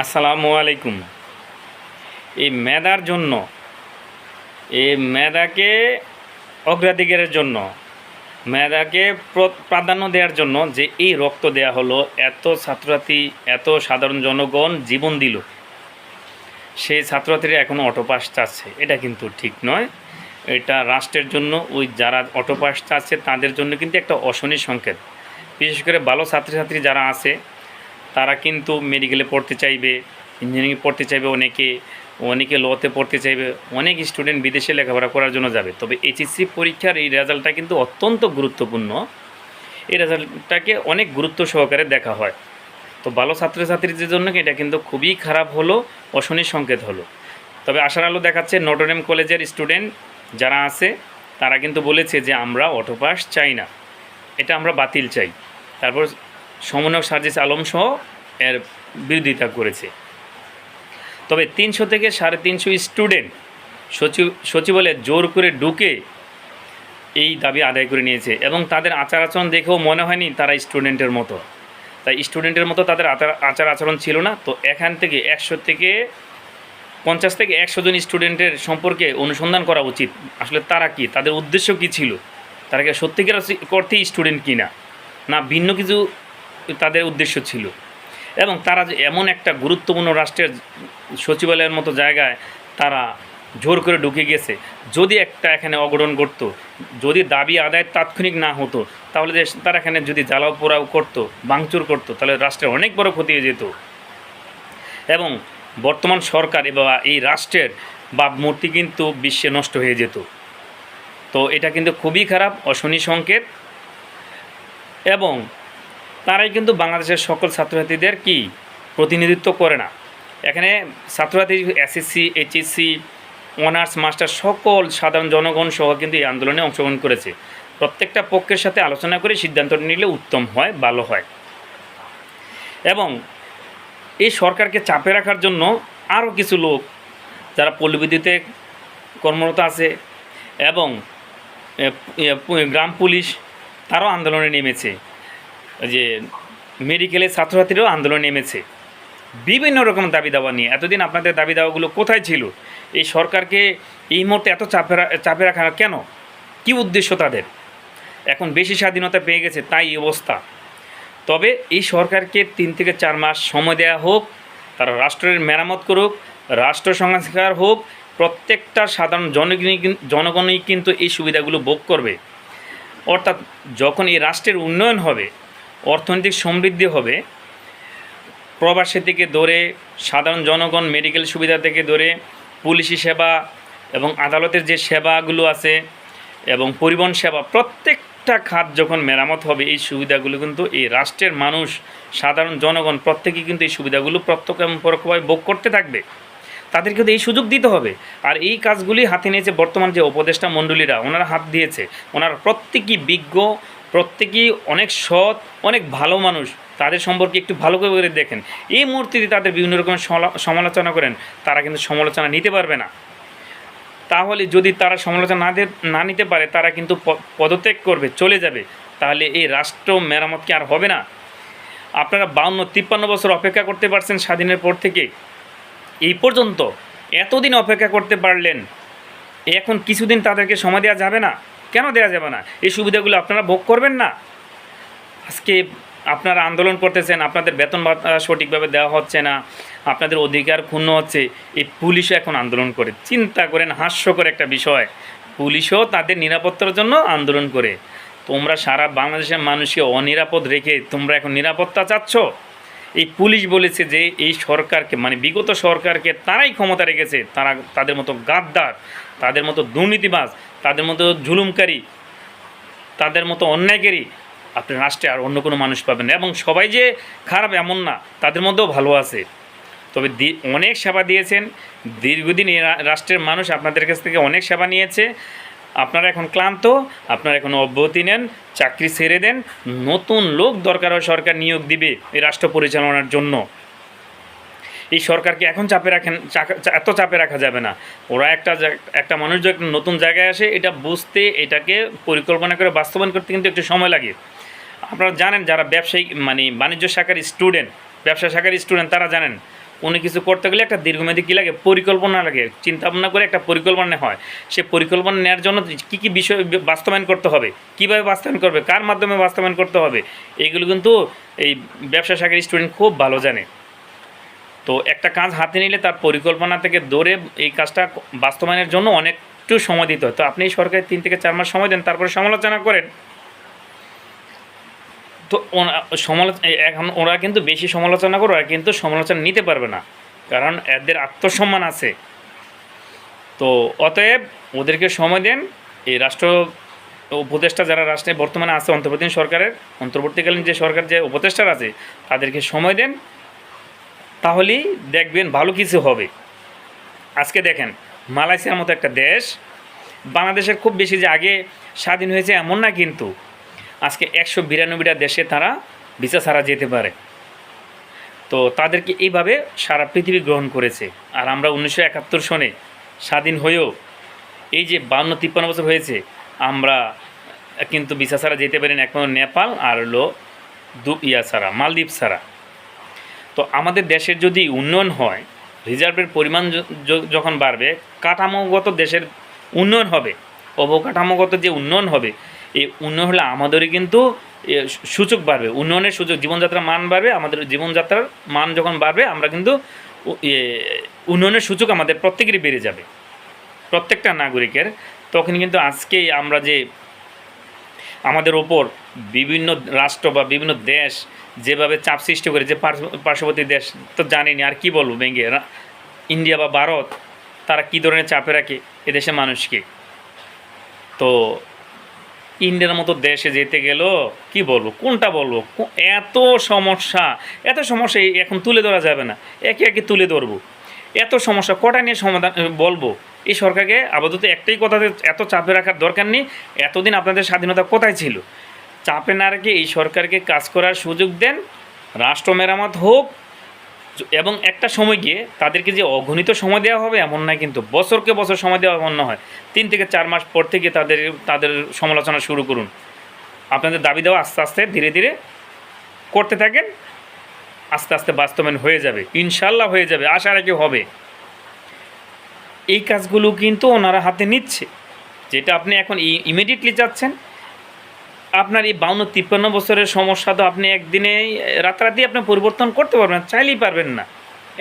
আসসালামু আলাইকুম। এই মেধার জন্য, এই মেধাকে অগ্রাধিকারের জন্য, মেধাকে প্রাধান্য দেওয়ার জন্য যে এই রক্ত দেয়া হলো, এত ছাত্রছাত্রী, এত সাধারণ জনগণ জীবন দিল, সেই ছাত্রছাত্রীরা এখনও অটোপাস চাচ্ছে, এটা কিন্তু ঠিক নয়। এটা রাষ্ট্রের জন্য, ওই যারা অটোপাস চাচ্ছে তাদের জন্য কিন্তু একটা অশনি সংকেত। বিশেষ করে ভালো ছাত্রছাত্রী যারা আছে তারা কিন্তু মেডিকেলে পড়তে চাইবে, ইঞ্জিনিয়ারিং পড়তে চাইবে, অনেকে অনেকে লতে পড়তে চাইবে, অনেক স্টুডেন্ট বিদেশে লেখাপড়া করার জন্য যাবে। তবে এইচএসসি পরীক্ষার এই রেজাল্টটা কিন্তু অত্যন্ত গুরুত্বপূর্ণ। এই রেজাল্টটাকে অনেক গুরুত্ব সহকারে দেখা হয়। তো ভালো ছাত্রছাত্রীদের জন্য এটা কিন্তু খুবই খারাপ হলো, অশনি সংকেত হলো। তবে আশার আলো দেখাচ্ছে নটরডেম কলেজের স্টুডেন্ট যারা আছে তারা কিন্তু বলেছে যে আমরা অটোপাস চাই না, এটা আমরা বাতিল চাই। তারপর সমন্বয়ক সার্জিস আলম সহ এর বিরোধিতা করেছে। তবে 300 থেকে 350 স্টুডেন্ট সচিবালয়ে জোর করে ঢুকে এই দাবি আদায় করে নিয়েছে, এবং তাদের আচার আচরণ দেখেও মনে হয়নি তারা স্টুডেন্টের মতো। তাই স্টুডেন্টের মতো তাদের আচার আচরণ ছিল না। তো এখান থেকে 100 থেকে 50 থেকে 100 জন স্টুডেন্টের সম্পর্কে অনুসন্ধান করা উচিত। আসলে তারা কি, তাদের উদ্দেশ্য কী ছিল, তারা কি সত্যিকার অর্থেই স্টুডেন্ট কিনা, না ভিন্ন কিছু তাদের উদ্দেশ্য ছিল। এবং তারা যে এমন একটা গুরুত্বপূর্ণ রাষ্ট্রের সচিবালয়ের মতো জায়গায় তারা জোর করে ঢুকে গেছে, যদি একটা এখানে অঘটন ঘটতো, যদি দাবি আদায় তাৎক্ষণিক না হতো, তাহলে যে তারা এখানে যদি জ্বালাও পোড়াও করতো, ভাঙচুর করতো, তাহলে রাষ্ট্রের অনেক বড় ক্ষতি হয়ে যেত। এবং বর্তমান সরকার বা এই রাষ্ট্রের ভাবমূর্তি কিন্তু বিশ্বে নষ্ট হয়ে যেত। তো এটা কিন্তু খুবই খারাপ, অশনি সংকেত। এবং তারাই কিন্তু বাংলাদেশের সকল ছাত্রছাত্রীদের কি প্রতিনিধিত্ব করে না। এখানে ছাত্রছাত্রী এসএসসি, এইচএসসি, অনার্স, মাস্টার সকল সাধারণ জনগণ সহ কিন্তু এই আন্দোলনে অংশগ্রহণ করেছে। প্রত্যেকটা পক্ষের সাথে আলোচনা করে সিদ্ধান্ত নিলে উত্তম হয়, ভালো হয়। এবং এই সরকারকে চাপে রাখার জন্য আরও কিছু লোক যারা পল্লীবিদ্যুতে কর্মরত আছে এবং গ্রাম পুলিশ, তারাও আন্দোলনে নেমেছে। যে মেডিকেলের ছাত্রছাত্রীরাও আন্দোলনে নেমেছে বিভিন্ন রকম দাবি দাওয়া নিয়ে। এতদিন আপনাদের দাবি দাওয়াগুলো কোথায় ছিল? এই সরকারকে এই মুহূর্তে এত চাপে রাখা কেন? কী উদ্দেশ্য তাদের? এখন বেশি স্বাধীনতা পেয়ে গেছে তাই এই অবস্থা। তবে এই সরকারকে 3 থেকে 4 মাস সময় দেওয়া হোক, তারা রাষ্ট্রের মেরামত করুক, রাষ্ট্র সংস্কার হোক, প্রত্যেকটা সাধারণ জনগণই কিন্তু এই সুবিধাগুলো ভোগ করবে। অর্থাৎ যখন এই রাষ্ট্রের উন্নয়ন হবে, অর্থনৈতিক সমৃদ্ধি হবে, প্রবাসী থেকে ধরে সাধারণ জনগণ, মেডিকেল সুবিধা থেকে ধরে পুলিশি সেবা এবং আদালতের যে সেবাগুলো আছে এবং পরিবহন সেবা, প্রত্যেকটা খাত যখন মেরামত হবে, এই সুবিধাগুলো কিন্তু এই রাষ্ট্রের মানুষ, সাধারণ জনগণ প্রত্যেকেই কিন্তু এই সুবিধাগুলো প্রত্যক্ষ এবং পরোক্ষভাবে ভোগ করতে থাকবে। তাদেরকে তো এই সুযোগ দিতে হবে। আর এই কাজগুলি হাতে নিয়েছে বর্তমান যে উপদেষ্টা মণ্ডলীরা, ওনারা হাত দিয়েছে। ওনারা প্রত্যেকেই বিজ্ঞ, প্রত্যেকেই অনেক সৎ, অনেক ভালো মানুষ। তাদের সম্পর্কে একটু ভালো করে দেখেন। এই মুহূর্তে তাদের বিভিন্ন রকমের সমালোচনা করেন, তারা কিন্তু সমালোচনা নিতে পারবে না। তাহলে যদি তারা সমালোচনা না নিতে পারে, তারা কিন্তু পদত্যাগ করবে, চলে যাবে। তাহলে এই রাষ্ট্র মেরামত কি আর হবে না? আপনারা 52-53 বছর অপেক্ষা করতে পারছেন স্বাধীনের পর থেকে, এই পর্যন্ত এতদিন অপেক্ষা করতে পারলেন, এখন কিছুদিন তাদেরকে সময় দেওয়া যাবে না? কেন দেওয়া যাবে না? এই সুবিধাগুলো আপনারা ভোগ করবেন না? আজকে আপনারা আন্দোলন করতেছেন, আপনাদের বেতন ভাতা সঠিকভাবে দেওয়া হচ্ছে না, আপনাদের অধিকার ক্ষুণ্ণ হচ্ছে, এই পুলিশও এখন আন্দোলন করে। চিন্তা করেন, হাস্যকর একটা বিষয়, পুলিশও তাদের নিরাপত্তার জন্য আন্দোলন করে। তোমরা সারা বাংলাদেশের মানুষকে অনিরাপদ রেখে তোমরা এখন নিরাপত্তা চাচ্ছ। এই পুলিশ বলেছে যে এই সরকারকে, মানে বিগত সরকারকে তারাই ক্ষমতা রেখেছে, তাদের মতো গাদ্দার, তাদের মতো দুর্নীতিবাজ, তাদের মতো জুলুমকারী, তাদের মতো অন্যায়কারী আপনি রাষ্ট্রে আর অন্য কোনো মানুষ পাবেন না। এবং সবাই যে খারাপ এমন না, তাদের মধ্যেও ভালো আছে। তবে অনেক সেবা দিয়েছেন দীর্ঘদিন, এই রাষ্ট্রের মানুষ আপনাদের কাছ থেকে অনেক সেবা নিয়েছে। আপনারা এখন ক্লান্ত, আপনারা এখন অব্যাহতি নেন, চাকরি ছেড়ে দেন, নতুন লোক দরকার হয় সরকার নিয়োগ দিবে এই রাষ্ট্র পরিচালনার জন্য। এই সরকারকে এখন চাপে রাখেন, এত চাপে রাখা যাবে না। ওরা একটা মানুষ যখন নতুন জায়গায় আসে, এটা বুঝতে, এটাকে পরিকল্পনা করে বাস্তবায়ন করতে কিন্তু একটু সময় লাগে। আপনারা জানেন, যারা ব্যবসায়িক মানে বাণিজ্য শাখার স্টুডেন্ট, ব্যবসা শাখার স্টুডেন্ট, তারা জানেন কোনো কিছু করতে গেলে একটা দীর্ঘমেয়াদী কী লাগে, পরিকল্পনা লাগে, চিন্তা ভাবনা করে একটা পরিকল্পনা হয়। সে পরিকল্পনা নেওয়ার জন্য কী কী বিষয় বাস্তবায়ন করতে হবে, কীভাবে বাস্তবায়ন করবে, কার মাধ্যমে বাস্তবায়ন করতে হবে, এগুলো কিন্তু এই ব্যবসা শাখার স্টুডেন্ট খুব ভালো জানে। তো একটা কাজ হাতে নিলে তার পরিকল্পনা থেকে দৌড়ে এই কাজটা বাস্তবায়নের জন্য অনেকটু সময় দিতে হয়। তো আপনি সরকারি 3 থেকে 4 মাস সময় দেন, তারপরে সমালোচনা করেন। তো এখন ওরা কিন্তু বেশি সমালোচনা করে, ওরা কিন্তু সমালোচনা নিতে পারবে না, কারণ এদের আত্মসম্মান আছে। তো অতএব ওদেরকে সময় দেন। এই রাষ্ট্র উপদেষ্টা যারা রাষ্ট্রে বর্তমানে আছে, অন্তর্বর্তীকালীন যে সরকার যে উপদেষ্টারা আছে, তাদেরকে সময় দেন, তাহলেই দেখবেন ভালো কিছু হবে। আজকে দেখেন, মালয়েশিয়ার মতো একটা দেশ, বাংলাদেশের খুব বেশি যে আগে স্বাধীন হয়েছে এমন না, কিন্তু আজকে 192টা দেশে তারা ভিসা ছাড়া যেতে পারে। তো তাদেরকে এইভাবে সারা পৃথিবী গ্রহণ করেছে। আর আমরা 1971 সনে স্বাধীন হয়েও এই যে 52-53 বছর হয়েছে, আমরা কিন্তু ভিসা ছাড়া যেতে পারি না একমাত্র নেপাল আর হলো ছাড়া, মালদ্বীপ ছাড়া। তো আমাদের দেশের যদি উন্নয়ন হয়, রিজার্ভের পরিমাণ যখন বাড়বে, কাঠামোগত দেশের উন্নয়ন হবে, অবকাঠামোগত যে উন্নয়ন হবে, এই উন্নয়ন হলে আমাদেরই কিন্তু সূচক বাড়বে, উন্নয়নের সূচক, জীবনযাত্রার মান বাড়বে। আমাদের জীবনযাত্রার মান যখন বাড়বে, আমরা কিন্তু উন্নয়নের সূচক আমাদের প্রত্যেকেরই বেড়ে যাবে, প্রত্যেকটা নাগরিকের। তখন কিন্তু আজকে আমরা যে আমাদের ওপর বিভিন্ন রাষ্ট্র বা বিভিন্ন দেশ যেভাবে চাপ সৃষ্টি করে, যে পার্শ্ববর্তী দেশ তো জানিনি, আর কি বলবো, ভেঙে ইন্ডিয়া বা ভারত, তারা কী ধরনের চাপে রাখে এদেশের মানুষকে। তো ইন্ডিয়ার মতো দেশে যেতে গেলেও কি বলবো, কোনটা বলবো, এত সমস্যা এখন তুলে ধরা যাবে না, একে একে তুলে ধরবো। এত সমস্যা কটা নিয়ে সমাধান বলবো। এই সরকারকে আপাতত একটাই কথা, এত চাপে রাখার দরকার নেই। এতদিন আপনাদের স্বাধীনতা কোথায় ছিল? চাপে না রেখে এই সরকারকে কাজ করার সুযোগ দেন, রাষ্ট্র মেরামত হোক। এবং একটা সময় গিয়ে তাদেরকে যে অগণিত সময় দেওয়া হবে এমন নয়, কিন্তু বছরকে বছর সময় দেওয়া এমন হয়। 3 থেকে 4 মাস পর থেকে তাদের সমালোচনা শুরু করুন। আপনাদের দাবি দেওয়া আস্তে আস্তে ধীরে ধীরে করতে থাকেন, আস্তে আস্তে বাস্তবায়ন হয়ে যাবে, ইনশাল্লাহ হয়ে যাবে, আশা রাখি হবে। এই কাজগুলো কিন্তু ওনারা হাতে নিচ্ছে, যেটা আপনি এখন ইমিডিয়েটলি চাচ্ছেন। আপনার এই 52-53 বছরের সমস্যা তো আপনি একদিনে রাতারাতি আপনি পরিবর্তন করতে পারবেন না, চাইলেই পারবেন না,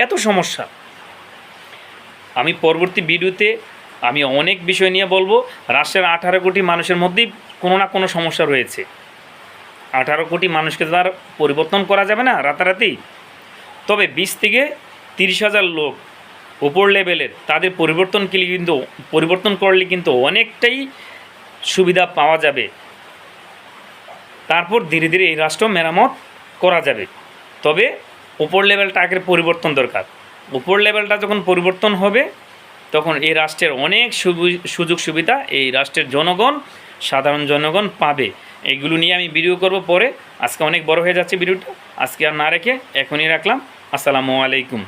এত সমস্যা। আমি পরবর্তী ভিডিওতে আমি অনেক বিষয় নিয়ে বলবো। রাষ্ট্রের 18 কোটি মানুষের মধ্যেই কোনো না কোনো সমস্যা রয়েছে। 18 কোটি মানুষকে তো আর পরিবর্তন করা যাবে না রাতারাতি। তবে 20 থেকে 30 হাজার লোক উপর লেভেলের, তাদের পরিবর্তন করলে কিন্তু অনেকটাই সুবিধা পাওয়া যাবে। তারপর ধীরে ধীরে এই রাষ্ট্র মেরামত করা যাবে। তবে উপর লেভেলটা আগের পরিবর্তন দরকার। উপর লেভেলটা যখন পরিবর্তন হবে, তখন এই রাষ্ট্রের অনেক সুযোগ সুবিধা এই রাষ্ট্রের জনগণ, সাধারণ জনগণ পাবে। এইগুলো নিয়ে আমি ভিডিও করব পরে। আজকে অনেক বড় হয়ে যাচ্ছে ভিডিওটা, আজকে আর না রেখে এখনই রাখলাম। আসসালামু আলাইকুম।